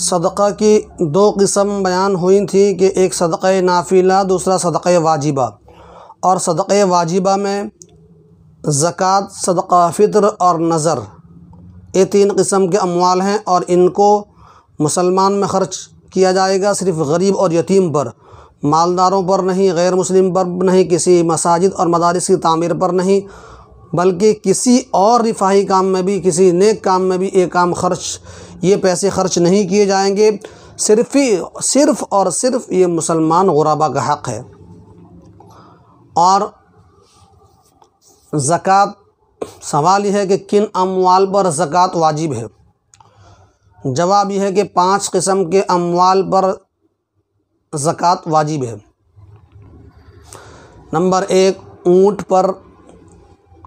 सदक़ा की दो किस्म बयान हुई थी कि एक सदक़ा नाफिला, दूसरा सदक़ा वाजिबा। और सदक़ा वाजिबा में ज़कात, सदक़ा फ़ित्र और नज़र, ये तीन किस्म के अमवाल हैं और इनको मुसलमान में ख़र्च किया जाएगा, सिर्फ़ गरीब और यतीम पर, मालदारों पर नहीं, गैर मुस्लिम पर नहीं, किसी मसाजिद और मदारिस की तामीर पर नहीं, बल्कि किसी और रिफाही काम में भी, किसी नेक काम में भी ये पैसे ख़र्च नहीं किए जाएंगे। सिर्फ़ और सिर्फ़ ये मुसलमान गुरबा का हक़ है। और ज़कात, सवाल यह है कि किन अमवाल पर ज़कात वाजिब है। जवाब यह है कि 5 किस्म के अमवाल पर ज़कात वाजिब है। नंबर 1 ऊँट पर,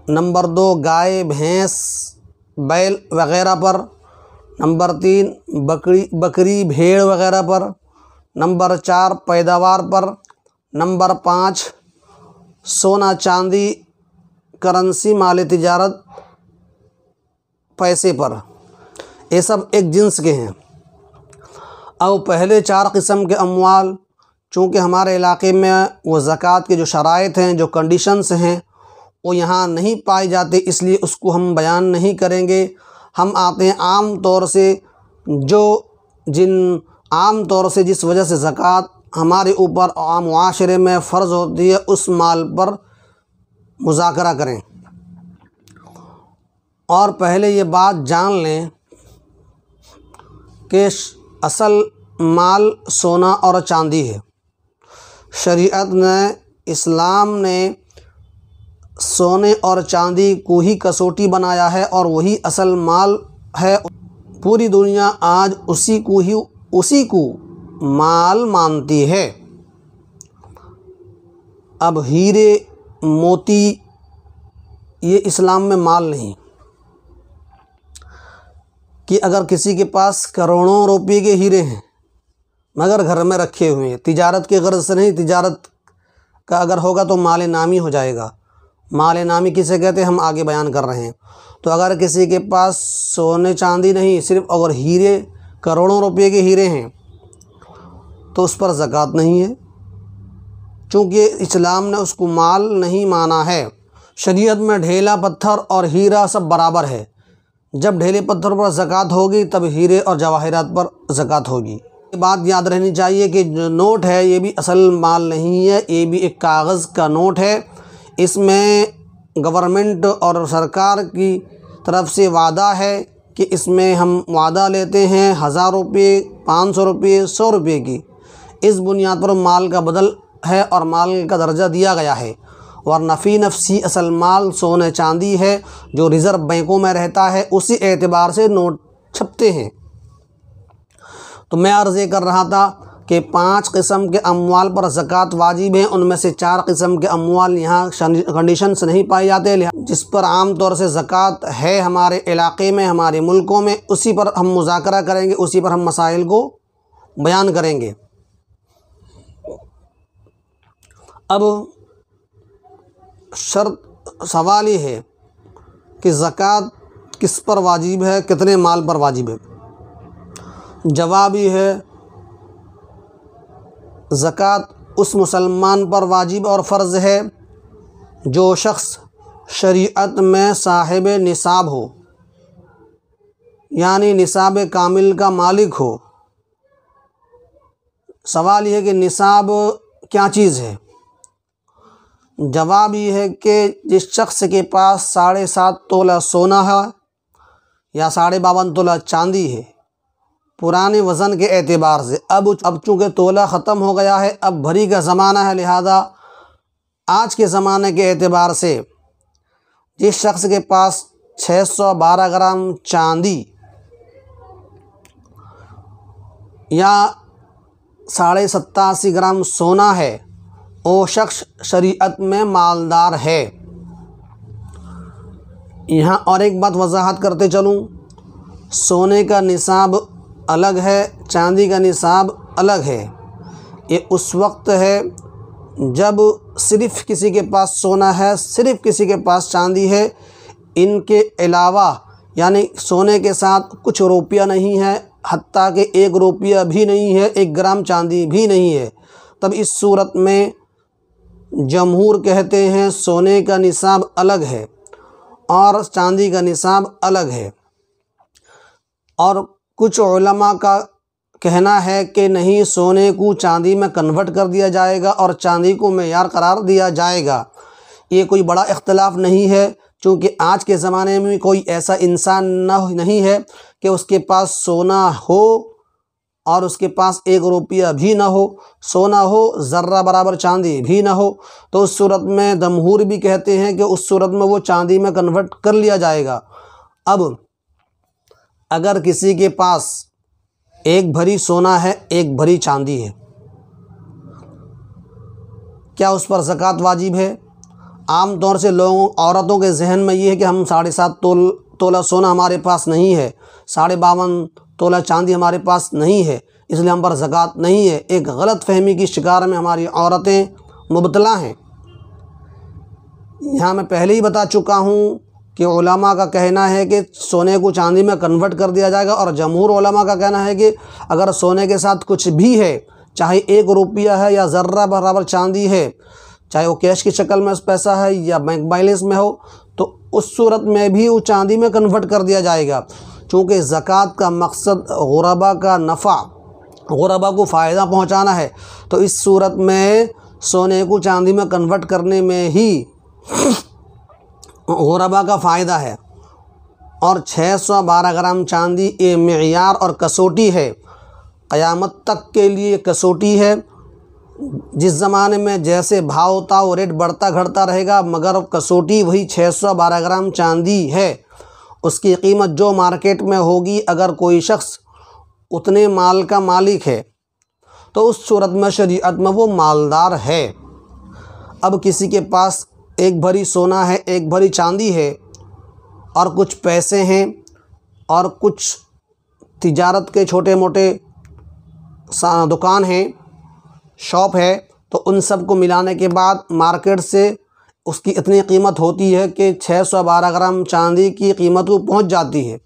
नंबर 2 गाय, भैंस, बैल वग़ैरह पर, नंबर 3 बकरी, भेड़ वग़ैरह पर, नंबर 4 पैदावार पर, नंबर 5 सोना चांदी, करेंसी, माल तिजारत, पैसे पर। ये सब एक जिन्स के हैं। अब पहले 4 किस्म के अमवाल, चूँकि हमारे इलाके में वो ज़कात के जो शराइत हैं, जो कंडीशंस हैं, वो यहाँ नहीं पाए जाते, इसलिए उसको हम बयान नहीं करेंगे। हम आते हैं आम तौर से आम तौर से जिस वजह से ज़कात हमारे ऊपर आम मुआशरे में फ़र्ज़ होती है, उस माल पर मुज़ाकरा करें। और पहले ये बात जान लें कि असल माल सोना और चांदी है। शरीयत ने, इस्लाम ने सोने और चांदी को ही कसौटी बनाया है और वही असल माल है। पूरी दुनिया आज उसी को माल मानती है। अब हीरे मोती ये इस्लाम में माल नहीं, कि अगर किसी के पास करोड़ों रुपए के हीरे हैं मगर घर में रखे हुए हैं, तिजारत की गर्ज से नहीं, तिजारत का अगर होगा तो माल नामी हो जाएगा। माल नामी किसे कहते हैं हम आगे बयान कर रहे हैं। तो अगर किसी के पास सोने चांदी नहीं, सिर्फ अगर हीरे, करोड़ों रुपए के हीरे हैं, तो उस पर ज़कात नहीं है, चूँकि इस्लाम ने उसको माल नहीं माना है। शरीयत में ढेला पत्थर और हीरा सब बराबर है। जब ढेले पत्थर पर ज़कात होगी तब हीरे और जवाहरात पर ज़कात होगी। ये बात याद रहनी चाहिए कि जो नोट है ये भी असल माल नहीं है, ये भी एक कागज़ का नोट है। इसमें गवर्नमेंट और सरकार की तरफ से वादा है कि इसमें हम वादा लेते हैं 1000 रुपये, 500 रुपये, 100 रुपये की। इस बुनियाद पर माल का बदल है और माल का दर्जा दिया गया है। वरना फ़ी नफ़सी असल माल सोने चांदी है जो रिज़र्व बैंकों में रहता है, उसी एतबार से नोट छपते हैं। तो मैं अर्ज़ ये कर रहा था कि 5 किस्म के अमवाल पर ज़कात वाजिब हैं। उनमें से 4 किस्म के अमवाल यहाँ कंडीशंस नहीं पाए जाते, जिस पर आम तौर से ज़कात है हमारे इलाके में, हमारे मुल्कों में, उसी पर हम मुज़ाकरा करेंगे, उसी पर हम मसाइल को बयान करेंगे। अब सवाल ये है कि ज़कात किस पर वाजिब है, कितने माल पर वाजिब है। जवाब ये है, ज़कात उस मुसलमान पर वाजिब और फ़र्ज़ है जो शख्स शरीयत में साहिब निसाब हो, यानी निसाब कामिल का मालिक हो। सवाल यह है कि निसाब क्या चीज़ है। जवाब ये है कि जिस शख्स के पास 7.5 तोला सोना है या 52.5 तोला चांदी है, पुराने वज़न के एतबार से, अब चूँकि तोला ख़त्म हो गया है, अब भरी का ज़माना है, लिहाजा आज के ज़माने के एतबार से जिस शख्स के पास 612 ग्राम चांदी या 87.5 ग्राम सोना है, वो शख्स शरीयत में मालदार है। यहाँ और एक बात वजाहत करते चलूँ, सोने का निसाब अलग है, चांदी का निसाब अलग है। ये उस वक्त है जब सिर्फ़ किसी के पास सोना है, सिर्फ़ किसी के पास चांदी है, इनके अलावा यानी सोने के साथ कुछ रुपया नहीं है, हत्ता कि 1 रुपया भी नहीं है, 1 ग्राम चांदी भी नहीं है, तब इस सूरत में जमहूर कहते हैं सोने का निसाब अलग है और चांदी का निसाब अलग है। और कुछ उलमा का कहना है कि नहीं, सोने को चांदी में कन्वर्ट कर दिया जाएगा और चांदी को मेयार करार दिया जाएगा। ये कोई बड़ा इख्तलाफ नहीं है, क्योंकि आज के ज़माने में कोई ऐसा इंसान नहीं है कि उसके पास सोना हो और उसके पास 1 रुपया भी ना हो, सोना हो ज़र्रा बराबर चांदी भी ना हो। तो उस सूरत में जमहूर भी कहते हैं कि उस सूरत में वो चांदी में कन्वर्ट कर लिया जाएगा। अब अगर किसी के पास 1 भरी सोना है, 1 भरी चांदी है, क्या उस पर ज़कात वाजिब है? आम तौर से औरतों के जहन में ये है कि हम 7.5 तोला सोना हमारे पास नहीं है, 52.5 तोला चांदी हमारे पास नहीं है, इसलिए हम पर ज़कात नहीं है। एक गलत फहमी की शिकार में हमारी औरतें मुबतला हैं। यहाँ मैं पहले ही बता चुका हूँ कि उलमा का कहना है कि सोने को चांदी में कन्वर्ट कर दिया जाएगा, और जमहूर उलमा का कहना है कि अगर सोने के साथ कुछ भी है, चाहे 1 रुपया है या ज़र्रा बराबर चांदी है, चाहे वो कैश की शक्ल में पैसा है या बैंक बैलेंस में हो, तो उस सूरत में भी वो चांदी में कन्वर्ट कर दिया जाएगा। चूँकि ज़कात का मकसद गुरबा का नफ़ा, गुरबा को फ़ायदा पहुँचाना है, तो इस सूरत में सोने को चांदी में कन्वर्ट करने में ही गुरबा का फ़ायदा है। और 612 ग्राम चांदी ये मेयार और कसौटी है, क़यामत तक के लिए कसौटी है। जिस ज़माने में जैसे भाव होता वो रेट बढ़ता घटता रहेगा, मगर कसौटी वही 612 ग्राम चांदी है। उसकी कीमत जो मार्केट में होगी, अगर कोई शख्स उतने माल का मालिक है तो उस सूरत में शरीयत में वो मालदार है। अब किसी के पास 1 भरी सोना है, 1 भरी चांदी है और कुछ पैसे हैं और कुछ तिजारत के छोटे मोटे दुकान हैं, शॉप है, तो उन सब को मिलाने के बाद मार्केट से उसकी इतनी कीमत होती है कि 612 ग्राम चांदी की कीमत वो पहुंच जाती है,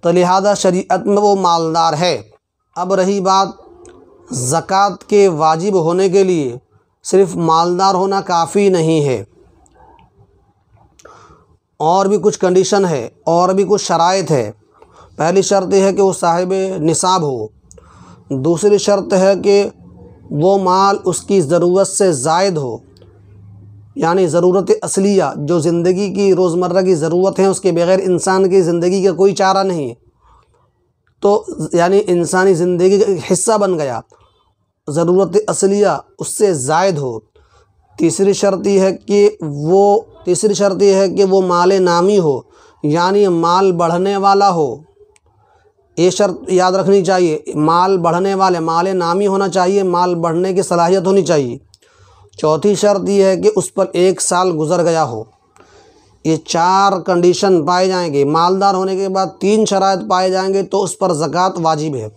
तो लिहाजा शरीयत में वो मालदार है। अब रही बात ज़कात के वाजिब होने के लिए सिर्फ़ मालदार होना काफ़ी नहीं है, और भी कुछ कंडीशन है और भी कुछ शराइत है। पहली शर्त है कि वो साहिब निसाब हो, दूसरी शर्त है कि वो माल उसकी ज़रूरत से ज़ायद हो, यानी ज़रूरत असलिया जो ज़िंदगी की रोज़मर्रा की ज़रूरत है, उसके बग़ैर इंसान की ज़िंदगी का कोई चारा नहीं है, तो यानी इंसानी ज़िंदगी का एक हिस्सा बन गया, ज़रूरत असलिया उससे ज़ायद हो। तीसरी शर्त यह है कि वो माल नामी हो, यानी माल बढ़ने वाला हो। ये शर्त याद रखनी चाहिए, माल बढ़ने वाले, माल नामी होना चाहिए, माल बढ़ने की सलाहियत होनी चाहिए। चौथी शर्त यह है कि उस पर 1 साल गुज़र गया हो। ये 4 कंडीशन पाए जाएंगे। मालदार होने के बाद 3 शराइत पाए जाएंगे तो उस पर ज़कात वाजिब है।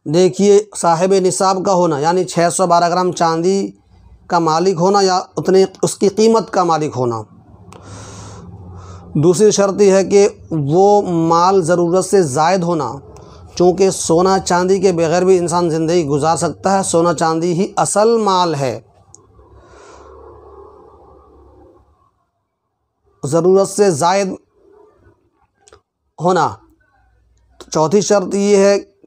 देखिए, साहिब निसाब का होना, यानी 612 ग्राम चांदी का मालिक होना या उतने उसकी कीमत का मालिक होना। दूसरी शर्त यह है कि वो माल ज़रूरत से ज़ायद होना, चूँकि सोना चांदी के बग़ैर भी इंसान ज़िंदगी गुजार सकता है, सोना चांदी ही असल माल है। ज़रूरत से ज़ायद होना।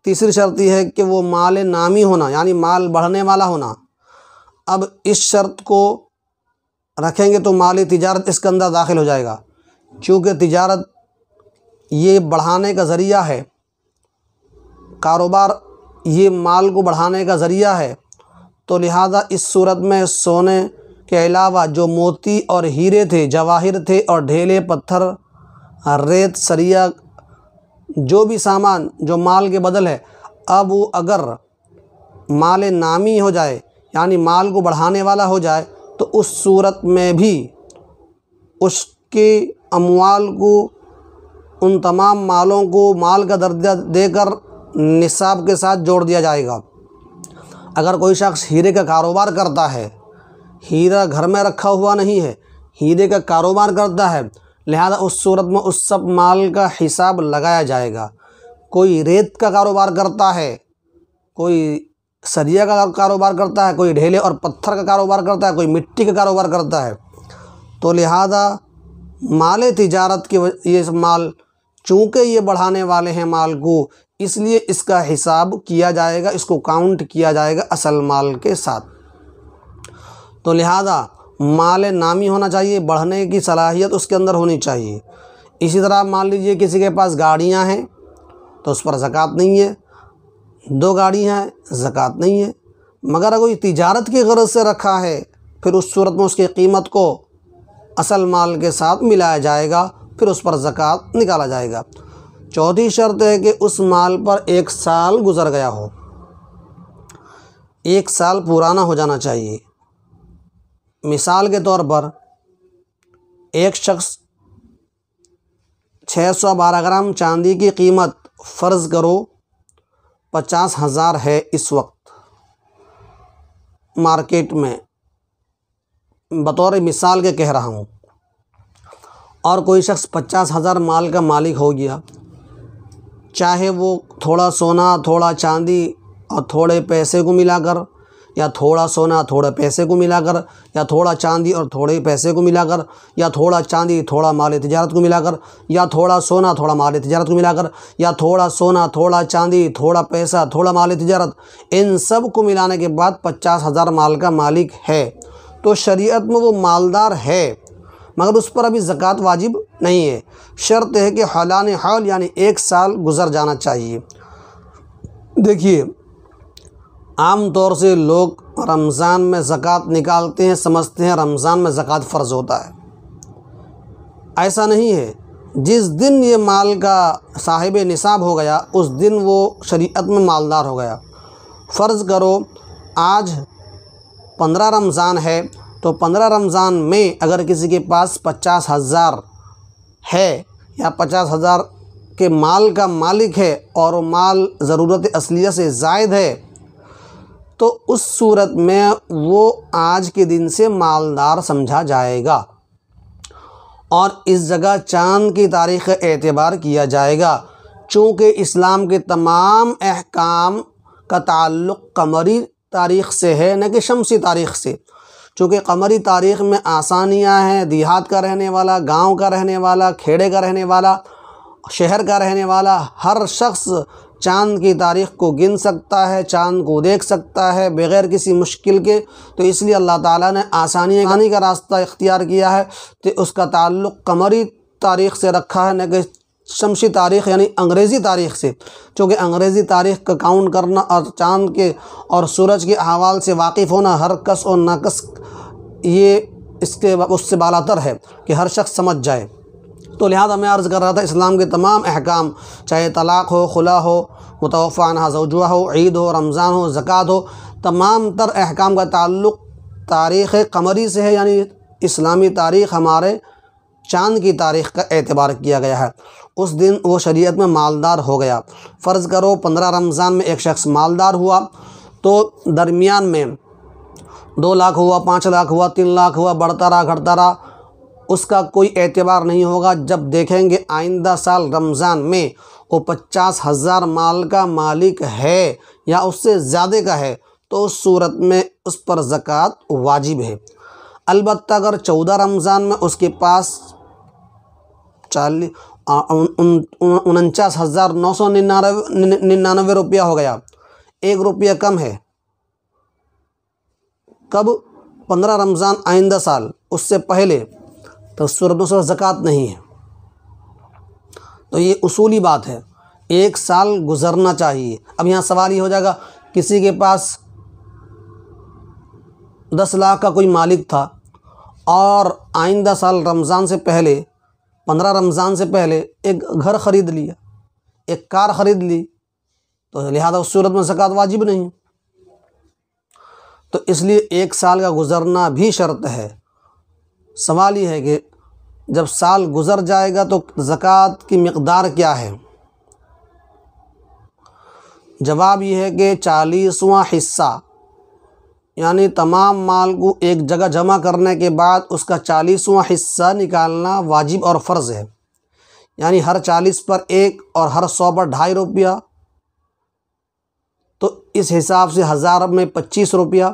तीसरी शर्त ये है कि वो माल नामी होना, यानी माल बढ़ने वाला होना। अब इस शर्त को रखेंगे तो माल तिजारत इसके अंदर दाखिल हो जाएगा, क्योंकि तिजारत ये बढ़ाने का ज़रिया है, कारोबार ये माल को बढ़ाने का ज़रिया है। तो लिहाजा इस सूरत में सोने के अलावा जो मोती और हीरे थे, जवाहिर थे और ढेले पत्थर, रेत, सरिया, जो भी सामान जो माल के बदल है, अब वो अगर माल नामी हो जाए, यानी माल को बढ़ाने वाला हो जाए, तो उस सूरत में भी उसके अमवाल को, उन तमाम मालों को माल का दर्जा देकर निसाब के साथ जोड़ दिया जाएगा। अगर कोई शख्स हीरे का कारोबार करता है, हीरा घर में रखा हुआ नहीं है, हीरे का कारोबार करता है, लिहाजा उस सूरत में उस सब माल का हिसाब लगाया जाएगा। कोई रेत का कारोबार करता है, कोई सरिया का कारोबार करता है, कोई ढेले और पत्थर का कारोबार करता है, कोई मिट्टी का कारोबार करता है। तो लिहाजा माल तिजारत के ये माल चूँकि ये बढ़ाने वाले हैं माल को, इसलिए इसका हिसाब किया जाएगा, इसको काउंट किया जाएगा असल माल के साथ। तो लिहाजा माल नामी होना चाहिए, बढ़ने की सलाहियत उसके अंदर होनी चाहिए। इसी तरह मान लीजिए किसी के पास गाड़ियां हैं तो उस पर ज़कात नहीं है, 2 गाड़ी हैं ज़कात नहीं है। मगर अगर तिजारत की गरज से रखा है फिर उस सूरत में उसकी कीमत को असल माल के साथ मिलाया जाएगा, फिर उस पर ज़कात निकाला जाएगा। चौथी शर्त है कि उस माल पर 1 साल गुज़र गया हो, 1 साल पुराना हो जाना चाहिए। मिसाल के तौर पर एक शख्स 612 ग्राम चांदी की कीमत फ़र्ज़ करो 50,000 है इस वक्त मार्केट में, बतौर मिसाल के कह रहा हूँ, और कोई शख्स 50,000 माल का मालिक हो गया, चाहे वो थोड़ा सोना थोड़ा चांदी और थोड़े पैसे को मिलाकर, या थोड़ा सोना थोड़े पैसे को मिलाकर, या थोड़ा चांदी और थोड़े पैसे को मिलाकर, या थोड़ा चांदी थोड़ा माल तिजारत को मिलाकर, या थोड़ा सोना थोड़ा माल तिजारत को मिलाकर, या थोड़ा सोना थोड़ा चांदी थोड़ा पैसा थोड़ा माल तिजारत, इन सब को मिलाने के बाद 50,000 माल का मालिक है। तो शरीयत में वो मालदार है, मगर उस पर अभी ज़कात वाजिब नहीं है। शर्त है कि हौलान हौल यानी 1 साल गुज़र जाना चाहिए। देखिए, आम तौर से लोग रमज़ान में ज़कात निकालते हैं, समझते हैं रमज़ान में ज़कात फ़र्ज़ होता है। ऐसा नहीं है। जिस दिन ये माल का साहिब निसाब हो गया उस दिन वो शरीयत में मालदार हो गया। फ़र्ज़ करो आज 15 रमज़ान है, तो 15 रमज़ान में अगर किसी के पास 50,000 है या 50,000 के माल का मालिक है और माल ज़रूरत असलिया से ज़ायद है, तो उस सूरत में वो आज के दिन से मालदार समझा जाएगा और इस जगह चाँद की तारीख़ का एतबार किया जाएगा। चूँकि इस्लाम के तमाम अहकाम का ताल्लुक़ कमरी तारीख़ से है, न कि शमसी तारीख़ से। चूँकि कमरी तारीख़ में आसानियाँ हैं, देहात का रहने वाला, गांव का रहने वाला, खेड़े का रहने वाला, शहर का रहने वाला हर शख्स चाँद की तारीख़ को गिन सकता है, चाँद को देख सकता है बग़ैर किसी मुश्किल के। तो इसलिए अल्लाह ताला ने आसानी का रास्ता इख्तियार किया है, तो उसका ताल्लुक़ कमरी तारीख़ से रखा है, न कि शमसी तारीख़ यानी अंग्रेज़ी तारीख़ से। चूँकि अंग्रेज़ी तारीख़ का काउंट करना और चाँद के और सूरज के अहवाल से वाकिफ़ होना हर कस और नाकस ये इसके उससे बालातर है कि हर शख्स समझ जाए। तो लिहाजा मैं अर्ज़ कर रहा था, इस्लाम के तमाम अहकाम, चाहे तलाक़ हो, खुला हो, मुतवफ़ा अन्हा ज़ौजुहा हो, ईद हो, रमज़ान हो, ज़कात हो, तमाम तर अहकाम का ताल्लुक़ तारीख़ कमरी से है, यानी इस्लामी तारीख़ हमारे चाँद की तारीख़ का एतबार किया गया है। उस दिन वो शरीयत में मालदार हो गया। फ़र्ज़ करो 15 रमज़ान में एक शख्स मालदार हुआ, तो दरमियान में 2 लाख हुआ, 5 लाख हुआ, 3 लाख हुआ, बढ़ता रहा घटता रहा, उसका कोई एतबार नहीं होगा। जब देखेंगे आइंदा साल रमज़ान में वो 50,000 माल का मालिक है या उससे ज़्यादा का है, तो उस सूरत में उस पर ज़कात वाजिब है। अलबत्ता अगर 14 रमज़ान में उसके पास 49,999 रुपया हो गया, 1 रुपया कम है, कब 15 रमज़ान आइंदा साल, उससे पहले, तो सूरत में ज़कात नहीं है। तो ये उसूली बात है, 1 साल गुज़रना चाहिए। अब यहाँ सवाल ये हो जाएगा, किसी के पास 10 लाख का कोई मालिक था और आइंदा साल रमज़ान से पहले 15 रमज़ान से पहले एक घर ख़रीद लिया, एक कार ख़रीद ली, तो लिहाजा उस सूरत में ज़कात वाजिब नहीं। तो इसलिए 1 साल का गुज़रना भी शर्त है। सवाल ये है कि जब साल गुज़र जाएगा तो ज़कात की मिक़दार क्या है? जवाब ये है कि 40वां हिस्सा, यानी तमाम माल को एक जगह जमा करने के बाद उसका 40वां हिस्सा निकालना वाजिब और फ़र्ज़ है। यानी हर 40 पर 1 और हर 100 पर 2.5 रुपया। तो इस हिसाब से 1000 में 25 रुपया।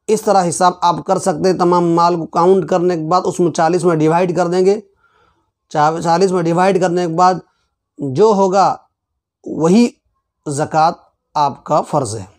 इस तरह हिसाब आप कर सकते हैं। तमाम माल को काउंट करने के बाद उसमें 40 में डिवाइड कर देंगे। 40 में डिवाइड करने के बाद जो होगा वही ज़कात आपका फ़र्ज़ है।